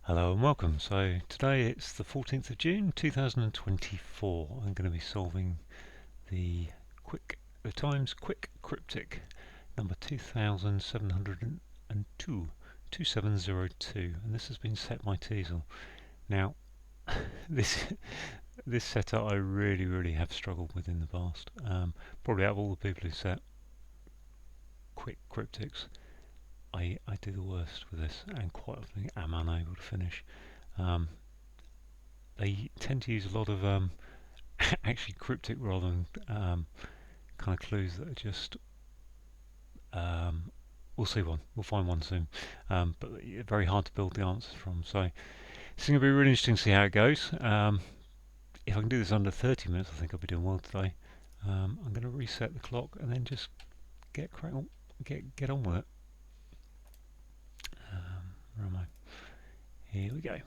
Hello and welcome. So today it's the 14th of June 2024. I'm going to be solving the Times Quick Cryptic number 2702, 2702, and this has been set by Teasel. Now this this setup I really have struggled with in the past. Probably out of all the people who set quick cryptics, I do the worst with this, and quite often am unable to finish. Um, they tend to use a lot of actually cryptic rather than kind of clues that are just. We'll see one. We'll find one soon, but very hard to build the answers from. So it's going to be really interesting to see how it goes. If I can do this under 30 minutes, I think I'll be doing well today. I'm going to reset the clock and then just get on with it. Where am I? Here we go.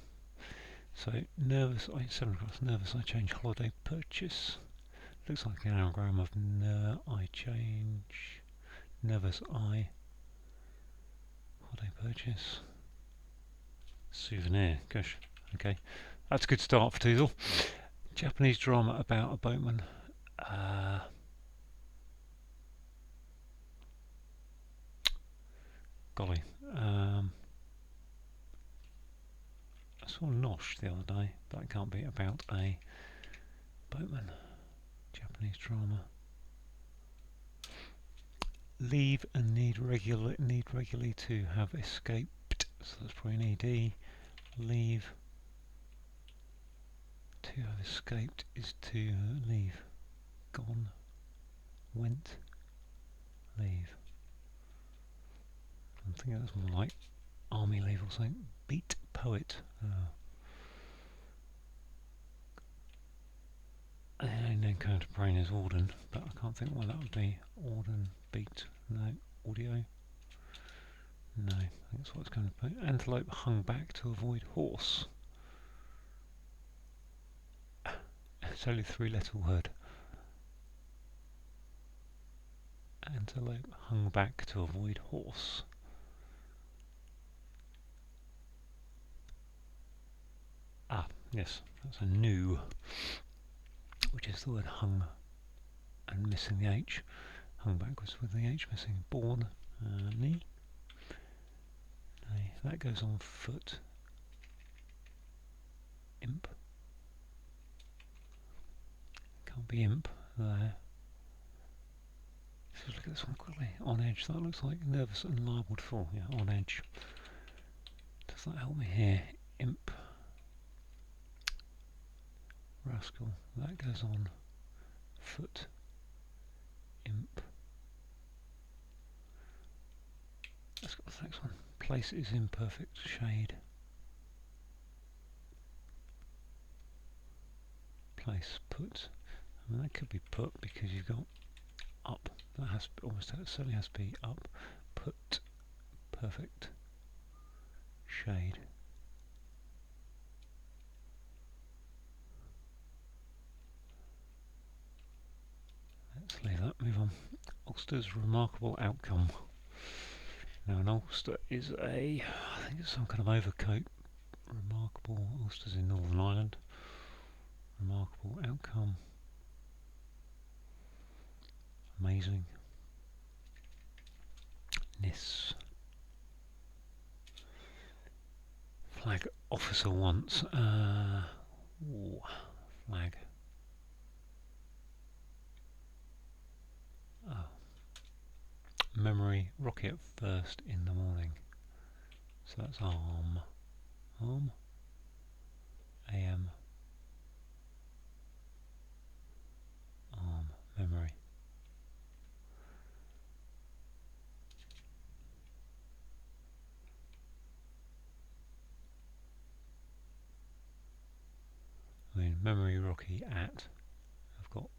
So nervous. 7 o'clock. Nervous. I change holiday purchase. Looks like an anagram of I change. Nervous I. Holiday purchase. Souvenir. Gosh. Okay. That's a good start for Teasel. Japanese drama about a boatman. Golly. I saw Nosh the other day, but it can't be about a boatman. Japanese drama. Leave and need regularly to have escaped. So that's probably an ED. Leave. To have escaped is to leave. Gone. Went. Leave. I'm thinking that's more like army leave or something. Beat poet. No counter brain is Auden, but I can't think why that would be. Auden, beat, no. Audio? No, I think that's what it's going to be. Antelope hung back to avoid horse. It's only a 3-letter word. Antelope hung back to avoid horse. Ah, yes, that's a new, which is the word hung and missing the H. Hung backwards with the H missing. Born, knee. That goes on foot. Imp. Can't be imp there. Let's look at this one quickly. On edge. That looks like nervous and liable to fall. Yeah, on edge. Does that help me here? Imp. Rascal. That goes on foot. Imp. Let's go to the next one. Place is imperfect shade. Place. Put. I mean, that could be put because you've got up. That has certainly has to be up. Put. Perfect. Shade. Let's leave that. Move on. Ulster's remarkable outcome. Now an ulster is I think it's some kind of overcoat. Remarkable. Ulster's in Northern Ireland. Remarkable outcome. Amazing. Nis. Flag officer once. Flag. Oh. Memory. Rocket first in the morning. So that's arm. Arm. AM. Arm. Memory. I mean, memory Rocky at. I've got.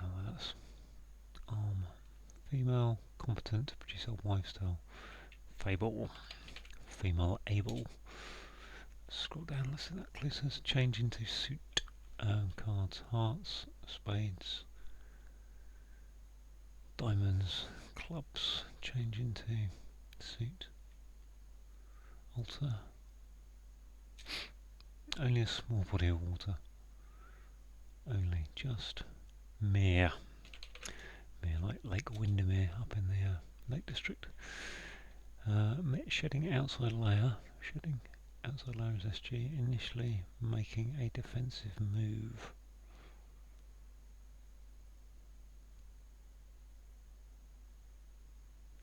Oh, that's arm. Female, competent to produce a lifestyle. Fable. Female able. Scroll down, let's see that clue says change into suit. Cards, hearts, spades, diamonds, clubs, change into suit. water. Only a small body of water. Only just mere like Lake Windermere up in the Lake District. Shedding outside layer is SG, initially making a defensive move.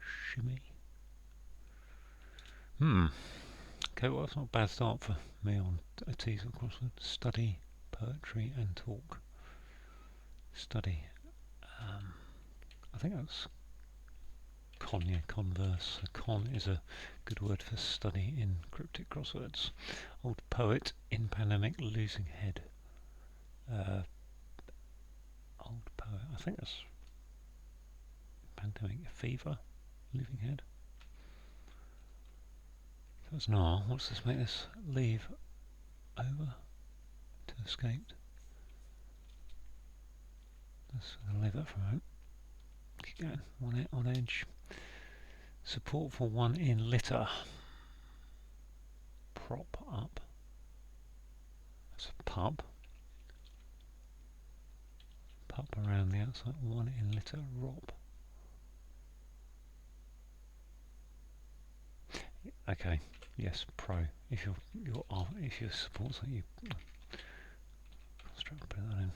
Shimmy. Okay, well that's not a bad start for me on a teasel crossword. Study, poetry and talk. Study. I think that's converse. So con is a good word for study in cryptic crosswords. Old poet in pandemic losing head. Old poet. I think that's pandemic fever, losing head. So it's not. What's this make this? Leave over to escaped. Let's leave that for a moment. Keep going. One on edge. Support for one in litter. Prop up. That's a pub. Pup around the outside. One in litter. Rob. Okay. Yes. Pro. If you're support something, you put that in.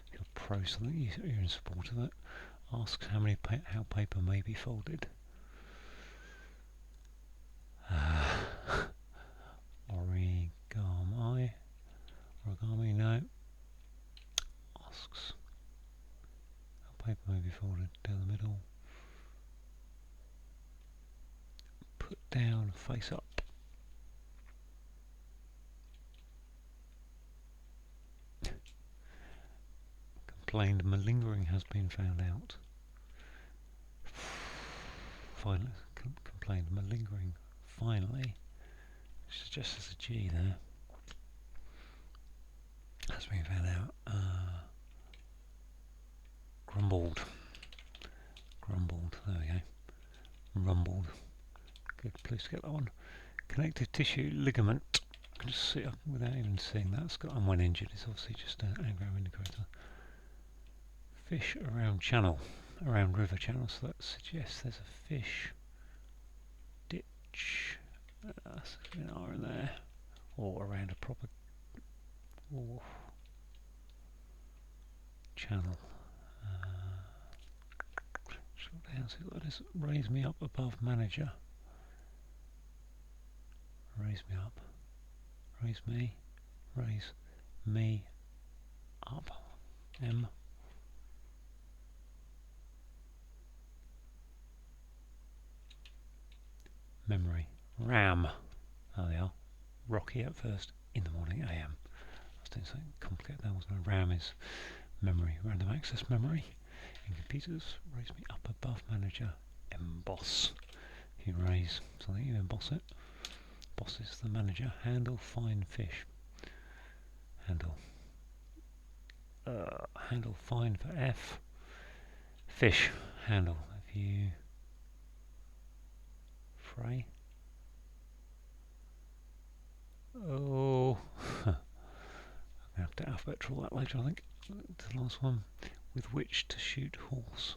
If you're pro something, you're in support of it. Asks how paper may be folded. Origami, no. Asks how paper may be folded down the middle. Put down, face up. Complained malingering has been found out. Finally, complained malingering. Finally, suggests there's a G there. Has been found out. Grumbled. There we go. Rumbled. Good, pleased to get that one. Connective tissue ligament. I can just see it without even seeing that. It's got and when injured. It's obviously just an anagram indicator. Fish around channel, around river channel. So that suggests there's a fish ditch. An R in there, or around a proper channel. Scroll down, see what that is. Raise me up above manager. Raise me up. Raise me. Raise me up. M. Memory. RAM. There they are. Rocky at first. In the morning AM. I was doing something complicated there, wasn't I? RAM is memory. Random access memory. In computers, raise me up above manager. Emboss. You raise something, you emboss it. Boss is the manager. Handle fine fish. Handle. Handle fine for F. Fish. Handle. If you fray. Oh. I'm going to have to alphabet trawl that later, I think. The last one. With which to shoot horse.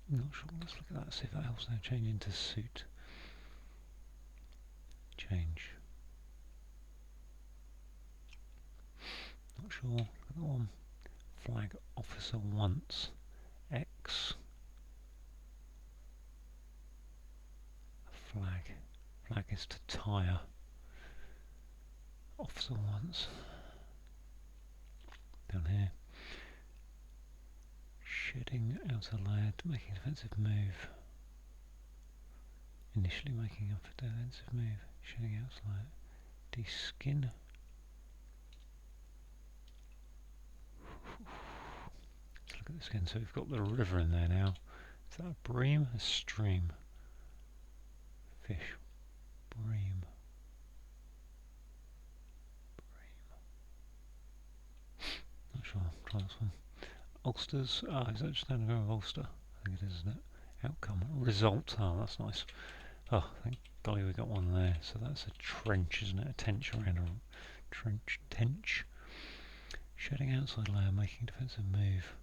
Not sure. Let's look at that. See if that helps now. Change into suit. Change. Not sure. Look at that one. Flag officer once. X. Flag. Flag is to tire. Officer once. Down here. Shedding outer layer to making a defensive move. Initially making a defensive move. Shedding outer layer. De-skin. Let's look at this again. So we've got the river in there now. Is that a bream? A stream. Fish. Bream. Not sure. Try this one. Ulsters. Is that just an anagram of Ulster? think it is, isn't it? Outcome, result. Oh, that's nice. Oh, thank golly we got one there. So that's a trench, isn't it? A tench around a trench. Tench. Shedding outside layer, making defensive move.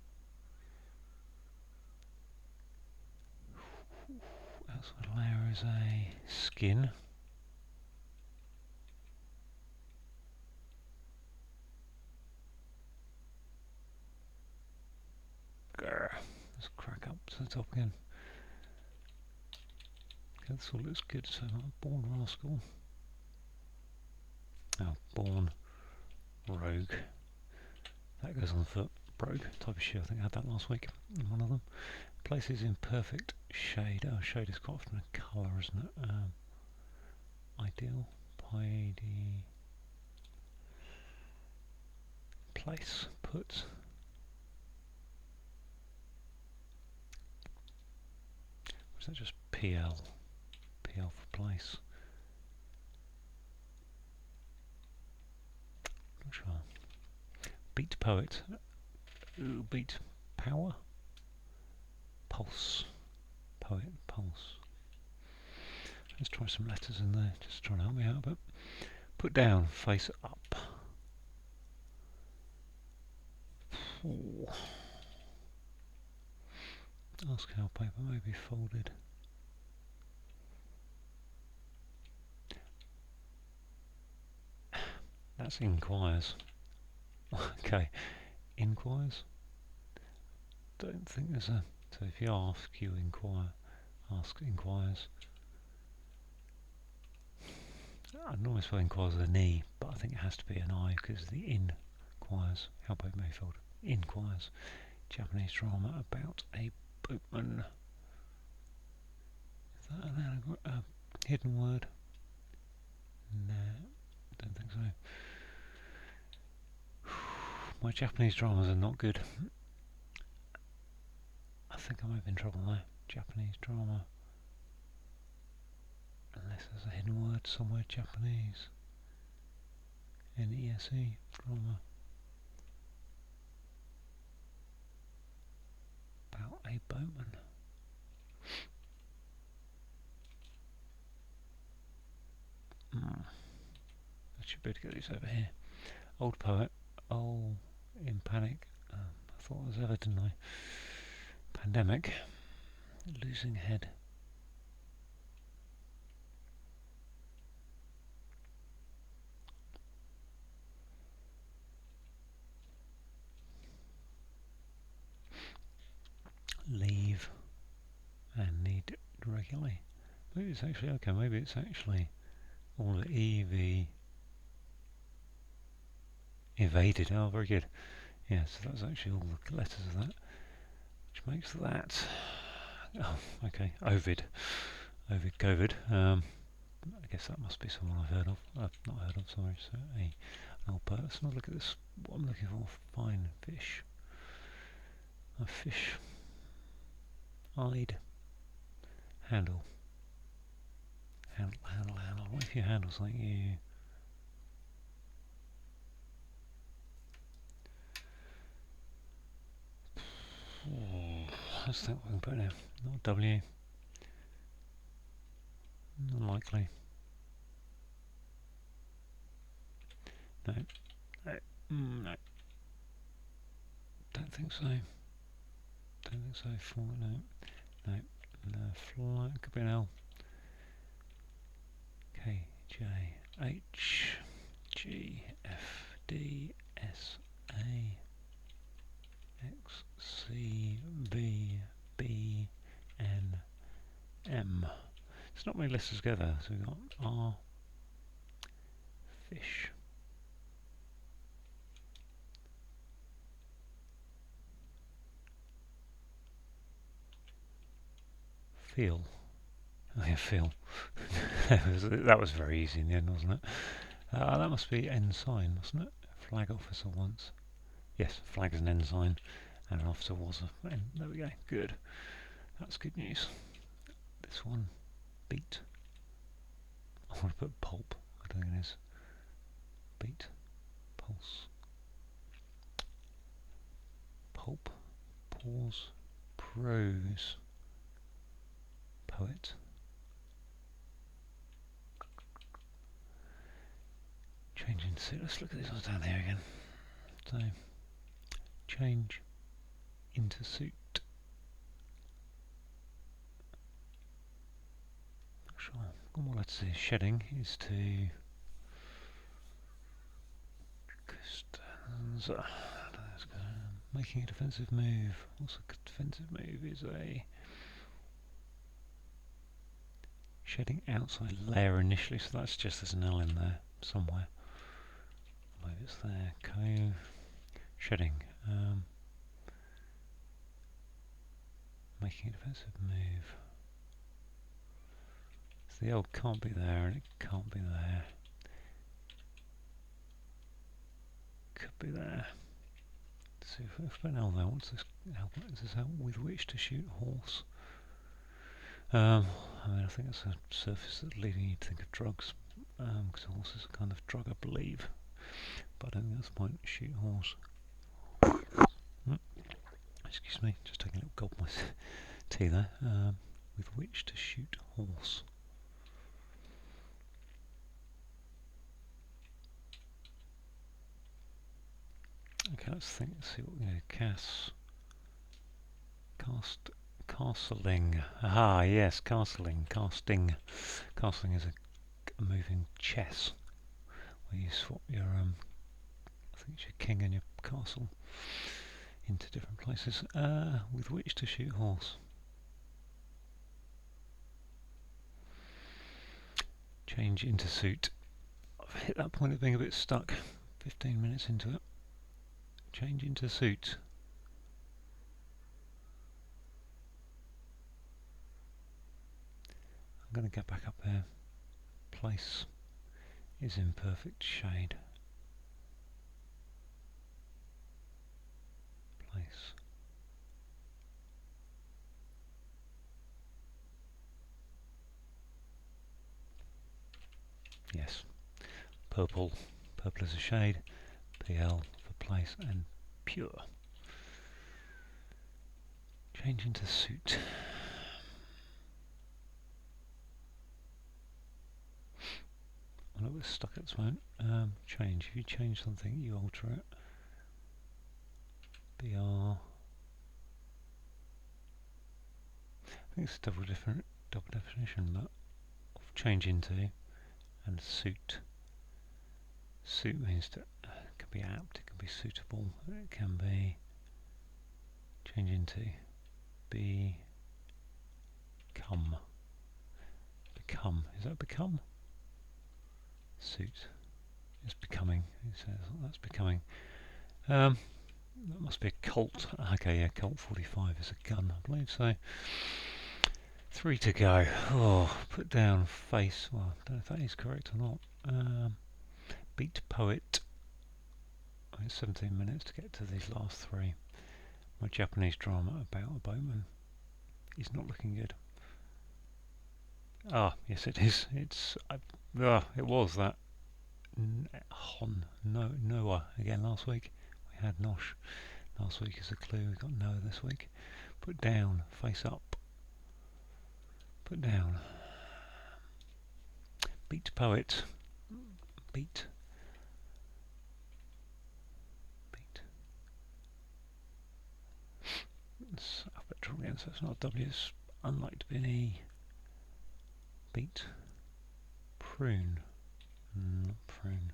Outside layer is a skin. Grr. Let's crack up to the top again. Okay, this all looks good. So born rascal. Oh, born rogue. That goes on foot. Brogue type of shoe. I think I had that last week in one of them. Places in perfect shade. Oh, shade is quite often a colour, isn't it? Ideal. Pidy. Place. Put. Was that just PL? PL for place. Not sure. Beat poet. Ooh, beat power. Pulse. Poet. Pulse. Let's try some letters in there. Just trying to help me out a bit. Put down. Face up. Ooh. Ask how paper may be folded. That's inquires. Okay, inquires. Don't think there's a. So if you ask, you inquire. Ask inquires. I normally spell inquires with an E, but I think it has to be an I because the inquires. How paper may be folded. Inquires. Japanese drama about a boatman. Is that a hidden word? No, don't think so. My Japanese dramas are not good. I think I might be in trouble there. Japanese drama. Unless there's a hidden word somewhere. Japanese. N-E-S-E. Drama. About a boatman. I should be able to get these over here. Old poet. Oh, in panic. I thought it was ever, didn't I? Pandemic. Losing head. Leave. And need regularly. Maybe it's actually okay. Maybe it's actually all the EV evaded. Oh, very good. Yeah, so that's actually all the letters of that, which makes that. Oh, okay. Ovid. Ovid. COVID. I guess that must be someone I've heard of. Not heard of. Sorry. So an old person. Look at this. What I'm looking for. Fine fish. A fish. Eyed. Handle. Handle. What if you handle something? You. Let's think what we can put now. Not W. Unlikely. No. No. No. Don't think so. Don't think so. Fly, no. No. No. Fly. Could be an L. K. J. H. G. F. D. S. A. X. C. B. B. N. M. It's not many letters together. So we've got R. Fish. Feel. Oh yeah, feel. That was very easy in the end, wasn't it? That must be ensign, mustn't it? Flag officer once. Yes, flag is an ensign, and an officer was a. There we go. Good. That's good news. This one, beat. I want to put pulp. I don't think it is. Beat. Pulse. Pulp. Pause. prose poet. Change into suit. Let's look at these ones down here again. So, change into suit. Sure. All I'd say shedding is to making a defensive move. What's a defensive move? Is a shedding outside layer initially, so that's just there's an L in there somewhere. Maybe it's there. Shedding. Making a defensive move. So the L can't be there and it can't be there. Could be there. Let's see if I put an L there. What's this L? Is this L with which to shoot horse? I mean, I think it's a surface that's leading you to think of drugs, because horse is a kind of drug, I believe. But I don't think that's the point. Shoot horse. Excuse me, just taking a little gulp of my tea there. With which to shoot horse. Okay, let's think. Let's see what we can do. Castling. Aha, yes, castling. Casting. Castling is a moving chess where you swap your I think it's your king and your castle into different places. With which to shoot horse. Change into suit. I've hit that point of being a bit stuck. 15 minutes into it. Change into suit. I'm going to get back up there. Place is in perfect shade. Place. Yes. Purple. Purple is a shade. PL for place and pure. Change into suit. I'm a little bit stuck at this moment. Change. If you change something, you alter it. BR. I think it's a double definition, but of change into and suit. Suit means to, it can be apt, it can be suitable, it can be change into become. Become. Is that become? Suit. It's becoming. It says that's becoming. That must be a Colt. Okay, yeah, Colt 45 is a gun, I believe so. 3 to go. Oh, put down face. Well, I don't know if that is correct or not. Beat poet. It's 17 minutes to get to these last 3. My Japanese drama about a boatman is not looking good. Ah, yes it is. It's it was that Noah again last week. We had Nosh last week as a clue. We got Noah this week. Put down, face up. Put down. Beat poet. Beat. It's alphabetical again, so it's not a W, it's unlikely to be an E. Beat. Prune. Not prune.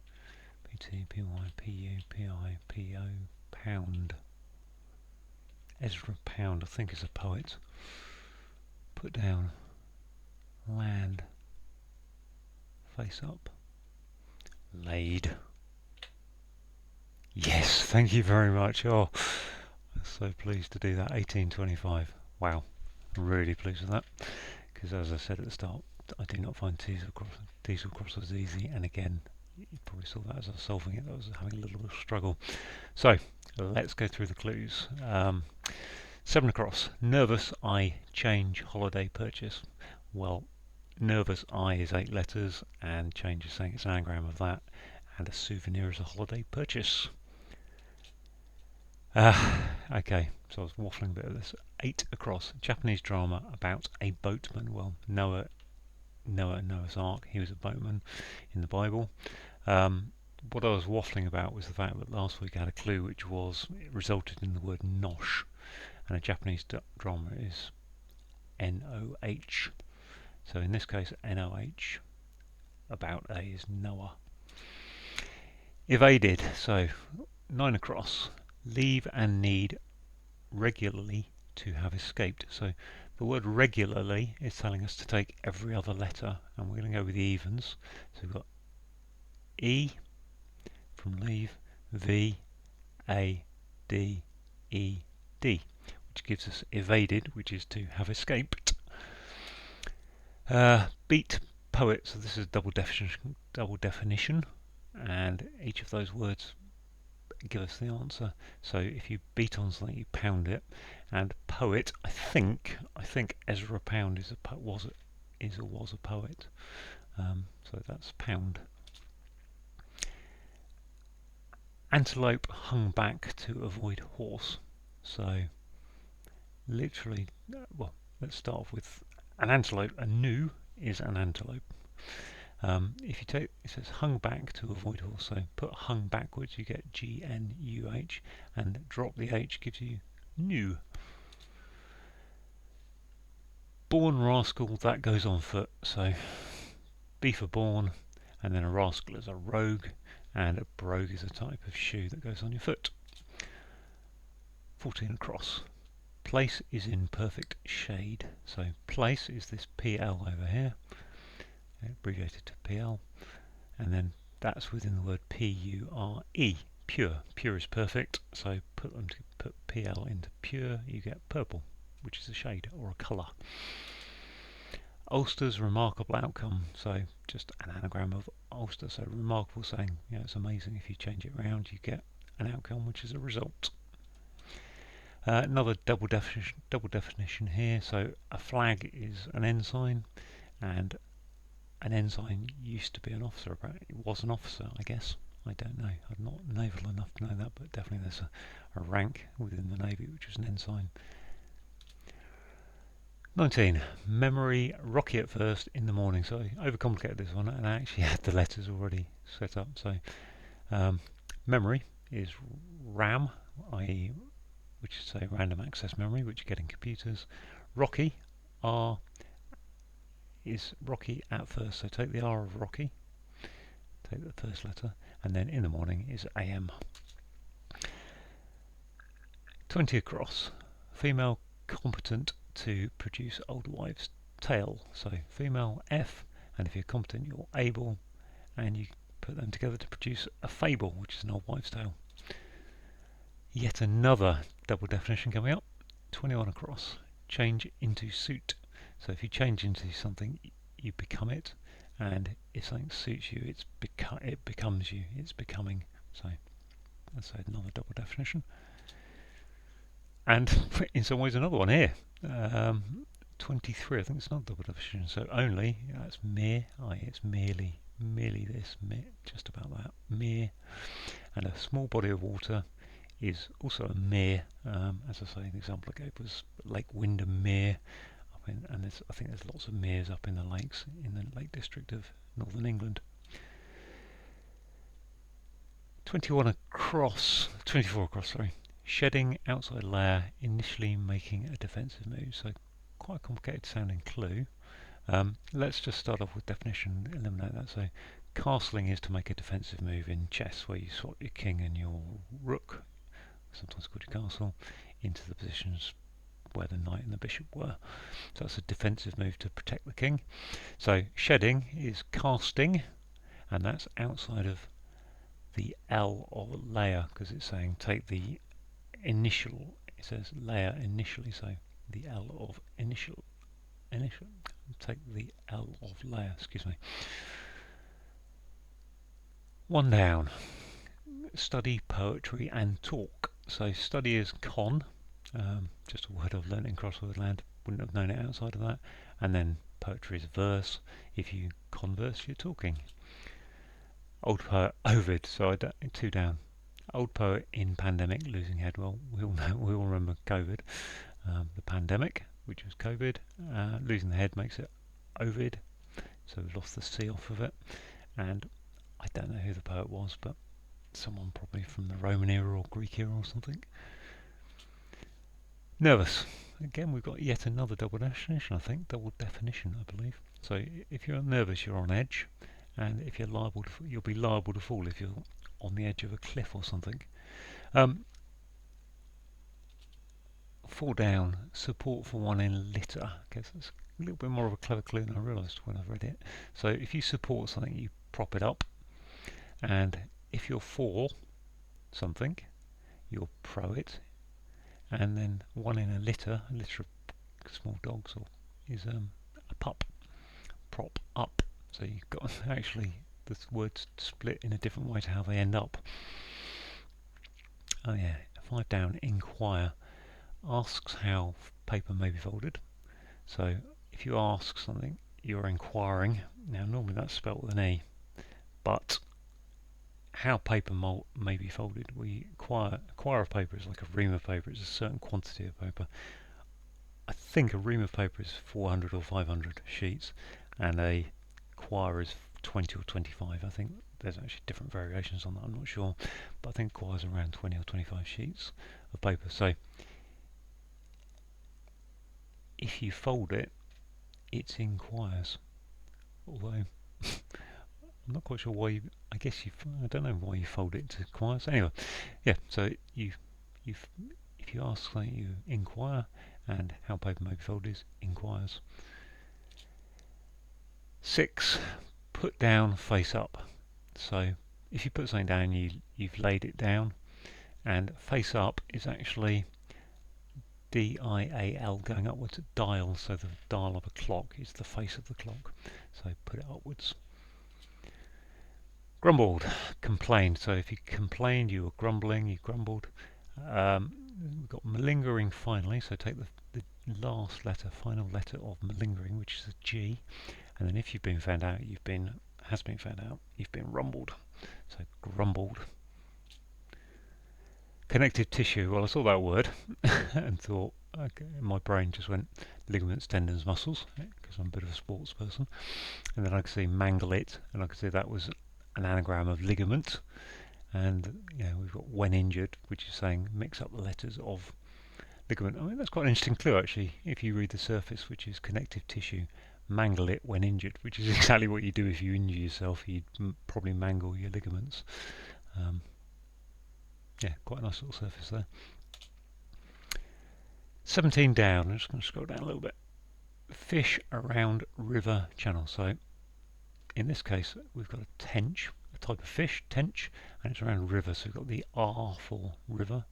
PT, PY, PU, PI, PO, pound. Ezra Pound, I think, is a poet. Put down. Land. Face up. Laid. Yes, thank you very much. Oh, I'm so pleased to do that. 1825. Wow, really pleased with that. Because as I said at the start, I do not find diesel crosswords easy. And again, you probably saw that as I was solving it. I was having a little bit of struggle. So let's go through the clues. 7 across. Nervous, I change, holiday, purchase. Well, nervous, I is 8 letters, and change is saying it's an anagram of that, and a souvenir is a holiday purchase. Okay, so I was waffling a bit of this. 8 across, Japanese drama about a boatman. Well, Noah's Ark, he was a boatman in the Bible. What I was waffling about was the fact that last week I had a clue which was, it resulted in the word nosh, and a Japanese drama is N-O-H. So in this case, N-O-H, about A is Noah. Evaded, so 9 across, leave and need regularly to have escaped. So the word regularly is telling us to take every other letter, and we're going to go with the evens. So we've got E from leave, V, A, D, E, D, which gives us evaded, which is to have escaped. Beat poet, so this is double definition, and each of those words give us the answer. So if you beat on something, you pound it. And poet, I think Ezra Pound was a poet. So that's pound. Antelope hung back to avoid horse. So literally, well, let's start off with an antelope. A gnu is an antelope. If you take, it says hung back to avoid horse, so put hung backwards, you get G-N-U-H, and drop the H gives you new. Born rascal, that goes on foot, so B for born, and then a rascal is a rogue, and a brogue is a type of shoe that goes on your foot. 14 across. Place is in perfect shade, so place is this PL over here, abbreviated to PL, and then that's within the word P-U-R-E, pure. Pure is perfect, so put PL into pure, you get purple, which is a shade or a colour. Ulster's remarkable outcome, so just an anagram of Ulster, so remarkable saying, it's amazing. If you change it around, you get an outcome, which is a result. Another double definition here, so a flag is an ensign, and an ensign used to be an officer. It was an officer, I guess. I don't know. I'm not naval enough to know that, but definitely there's a rank within the Navy which was an ensign. 19. Memory rocky at first in the morning. So I overcomplicated this one, and I actually had the letters already set up. So memory is RAM, i.e. which is say random access memory, which you get in computers. Rocky, R, is rocky at first, so take the R of rocky, take the first letter, and then in the morning is AM. 20 across. Female competent to produce old wives' tale, so female F, and if you're competent you're able, and you put them together to produce a fable, which is an old wives' tale. Yet another double definition coming up. 21 across. Change into suit. So if you change into something, you become it, and if something suits you, it becomes you. It's becoming. So that's another double definition. And in some ways, another one here. 23. I think it's another double definition. So only. That's mere. It's merely this. Just about that. Mere. And a small body of water is also a mere. As I say, the example I gave was Lake Wyndham Mere. And I think there's lots of meres up in the lakes in the Lake District of Northern England. 24 across, sorry. Shedding outside layer, initially making a defensive move. So quite a complicated sounding clue. Let's just start off with definition, eliminate that. So castling is to make a defensive move in chess, where you swap your king and your rook, sometimes called your castle, into the positions where the knight and the bishop were. So that's a defensive move to protect the king. So shedding is casting, and that's outside of the L or layer, because it's saying take the initial, it says layer initially, so the L of initial, take the L of layer, excuse me. One down. Study, poetry and talk. So study is con, just a word I've learnt in crossword land, wouldn't have known it outside of that. And then poetry is verse. If you converse, you're talking. Old poet Ovid, so 2 down. Old poet in pandemic, losing head. Well, we all know, we all remember COVID, the pandemic, which was COVID. Losing the head makes it Ovid, so we've lost the C off of it. And I don't know who the poet was, but someone probably from the Roman era or Greek era or something. Nervous. Again, we've got yet another double definition, I think. Double definition, I believe. So if you're nervous, you're on edge. And if you're liable to, you'll be liable to fall if you're on the edge of a cliff or something. Fall down, support for one in litter. I guess that's a little bit more of a clever clue than I realised when I read it. So if you support something, you prop it up. And if you're for something, you'll pro it. And then one in a litter of small dogs, or is a pup, prop up. So you've got actually the words split in a different way to how they end up. Oh yeah, 5 down, inquire. Asks how paper may be folded. So if you ask something, you're inquiring. Now normally that's spelt with an E, but how paper may be folded. We acquire of paper is like a ream of paper. It's a certain quantity of paper. I think a ream of paper is 400 or 500 sheets, and a quire is 20 or 25. I think there's actually different variations on that. I'm not sure, but I think quire is around 20 or 25 sheets of paper. So if you fold it, it's in quires. Although I'm not quite sure why you, I guess I don't know why you fold it to quires. Anyway, yeah, so if you ask something, you inquire, and how paper may be folded is inquires. 6, put down, face up. So if you put something down, you've laid it down, and face up is actually D-I-A-L going upwards, dial, so the dial of a clock is the face of the clock, so put it upwards. Grumbled, complained, so if you complained, you were grumbling, you grumbled. We've got malingering finally, so take the last letter, final letter of malingering, which is a G, and then if you've been found out, you've been rumbled, so grumbled. Connective tissue, well I saw that word and thought, okay, my brain just went ligaments, tendons, muscles, because I'm a bit of a sports person, and then I could see mangle it, and I could see that was an anagram of ligament, and we've got when injured, which is saying mix up the letters of ligament. I mean, that's quite an interesting clue actually, if you read the surface, which is connective tissue, mangle it when injured, which is exactly what you do if you injure yourself. You'd probably mangle your ligaments. Yeah, quite a nice little surface there. 17 down, I'm just going to scroll down a little bit. Fish around river channel. So in this case, we've got a tench, a type of fish, tench, and it's around a river. So we've got the R for river,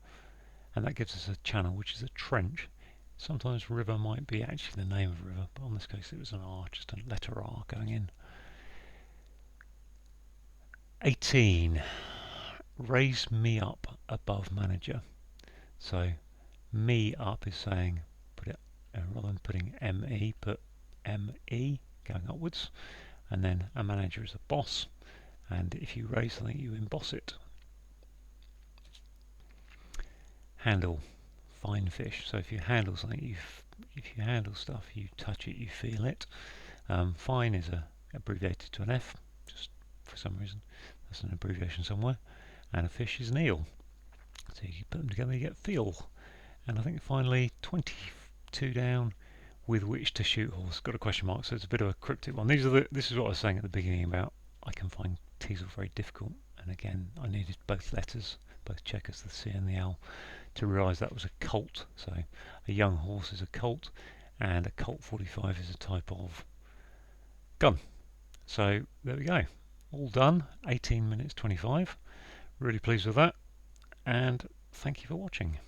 and that gives us a channel, which is a trench. Sometimes river might be actually the name of a river, but in this case it was an R, just a letter R going in. 18. Raise me up above manager. So me up is saying put it rather than putting ME, put ME going upwards, and then a manager is a boss, and if you raise something you emboss it. Handle, fine fish. So if you handle something, if you handle stuff, you touch it, you feel it. Fine is abbreviated to an F, just for some reason. That's an abbreviation somewhere. And a fish is an eel. So you put them together, you get feel. And I think finally 22 down, with which to shoot horse. Got a question mark, so it's a bit of a cryptic one. This is what I was saying at the beginning about I can find teasel very difficult. And again, I needed both letters, both checkers, the C and the L, to realise that was a colt. So a young horse is a colt, and a Colt 45 is a type of gun. So there we go. All done. 18 minutes 25. Really pleased with that, and thank you for watching.